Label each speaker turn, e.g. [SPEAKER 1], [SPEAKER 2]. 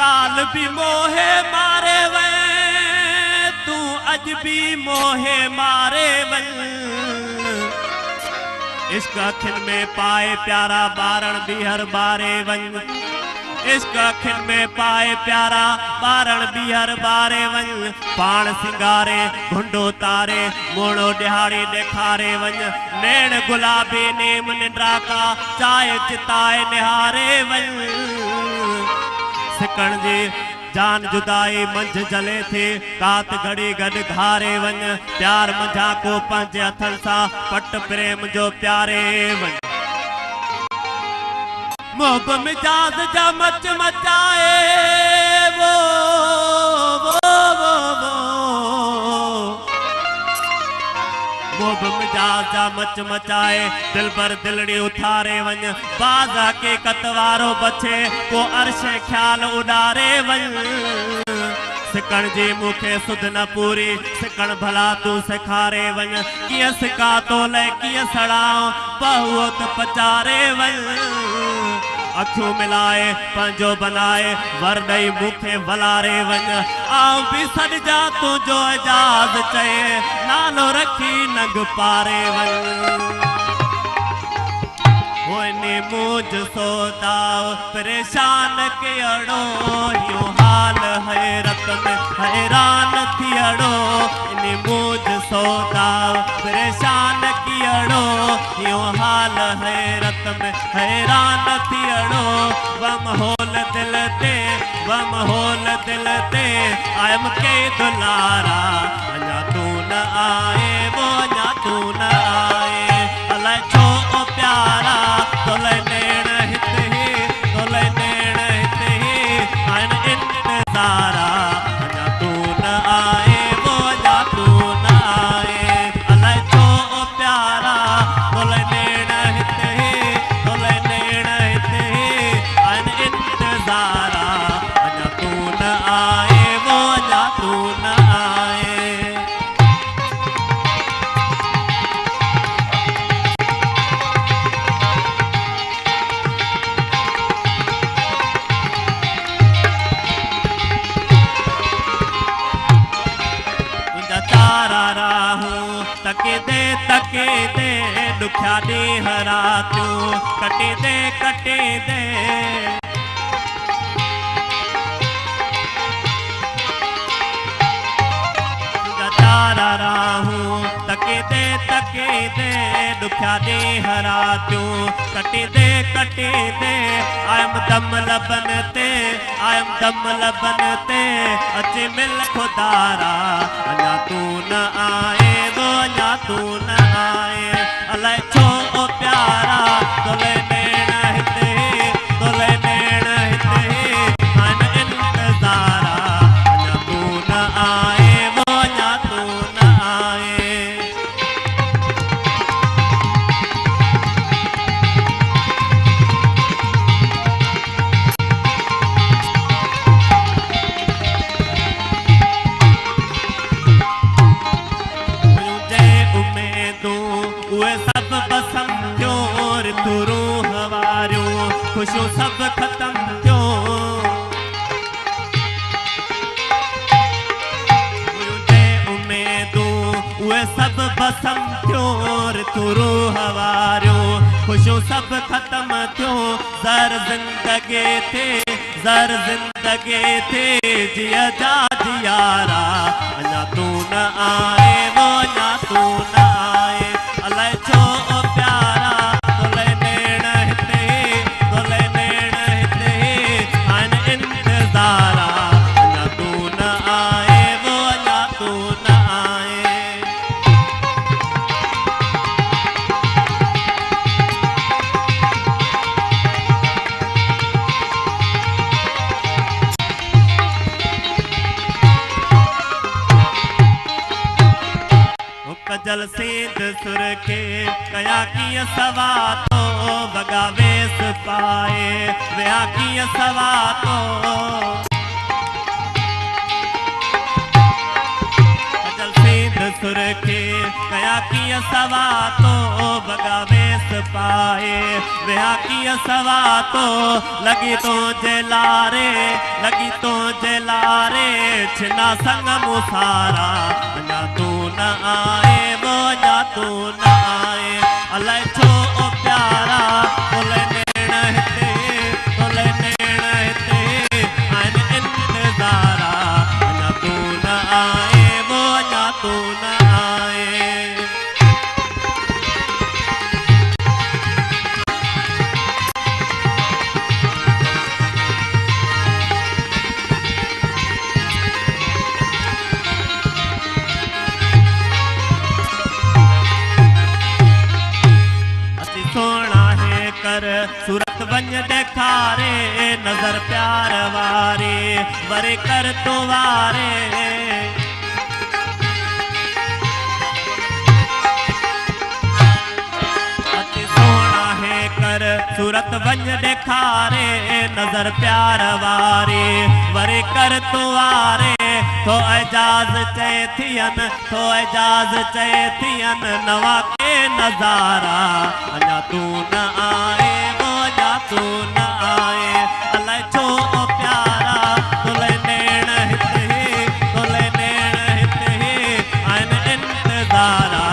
[SPEAKER 1] काल भी मोहे मारे वे तू अज भी मोहे मारे वन इश्क अखिन में पाए प्यारा बारण भी हर बारे वन इश्क अखिन में पाए प्यारा बारण भी हर बारे वन पाण सिंगारे घुंडो तारे मोड़ो दिहाड़ी दिखारे वन नैन गुलाबी नेम निंद्रा का चाय चिताए निहारे वन सिकण जी जान जुदाई मंझ जले थे कात घड़ी गड घारे वन प्यार मंझा को पंज हथन सा पट प्रेम जो प्यारे वन मोब मिजाज जा मच मचाए वो मोब मिजाज जा मच मचाए दिल पर दिलड़ी उठारे वन बाजा के कतवारो बचे को अर्श ख्याल उडारे वन सिकण जी मुखे सुध न पूरी सिकण भला तू सिखारे वन किया सिका तो ले किया सड़ाओ बहुत पचारे वन अखियों मिलाए पंजो बनाए वरदई मुखे वलारे वन आओ भी सड़ जा तू जो एजाज चए नालो रखी नग पारे वन होने मुझ सोताओ परेशान के अड़ो यूं हाल हैरत में हैरान थी अड़ो इन्हें मुझ सोताओ परेशान की अड़ो यूं हाल हैरत में हैरान थी अड़ो वम होल दिल ते आयम के दुलारा अञा तू न आए वो अञा तू न आए अलाए छो ओ प्यारा तोले नेण हिते ही आइन इंतजारा अञा तू न आए वो अञा तू न आए अलाए छो ओ प्यारा तोले नेण हिते ही आइन इंतजारा अञा तू न आए वो अञा तू न आए तके दे दुखा दे हरा तू कटे दे तारा राहू तके दे दुखा दे हरा तू कटे दे आयम दम लबन ते अचे मिल खुदारा अञा तू न आए वो अञा तू न आए अलाए छो ओ प्यारा तोले नेण हिते आइन इंतजारा अञा तू न आए वो अञा तू न आए खुशो सब खत्म क्यों मुझे उम्मीदों वे सब बसम क्यों तुरु हवारो खुशो सब खत्म क्यों जर जिंदगी थे जिया जा जियारा अञा तू न आए वो अञा तू न आए अलाए छो ओ प्यारा कजल सेंध सुर के कया की सवा तो बगावेस पाए वया की सवा तो कजल सेंध सुर के कया किया सवा तो बगावेस पाए विया किया सवा तो लगी तो जलारे लगी तो जलारे छिना संग मुसारा अञा तू न आए वो अञा तू न आए अलाए छो ओ प्यारा बोले नेण हिते बोले नेण हिते आइन इंतजारा अञा तू न आए वो अञा तू न आए सोना है कर सूरत वंज देखारे नजर प्यार वारे वरे कर तो वारे अति सोना है कर सूरत वंज देखारे नजर प्यार वारे वरे कर तो वारे तो एजाज चए थियन तो एजाज चए थियन नवा के नजारा अञा तू न आए वो अञा तू न आए अलाए छो ओ प्यारा तोले नेण हिते तोले नेण हिते आइन इंतजारा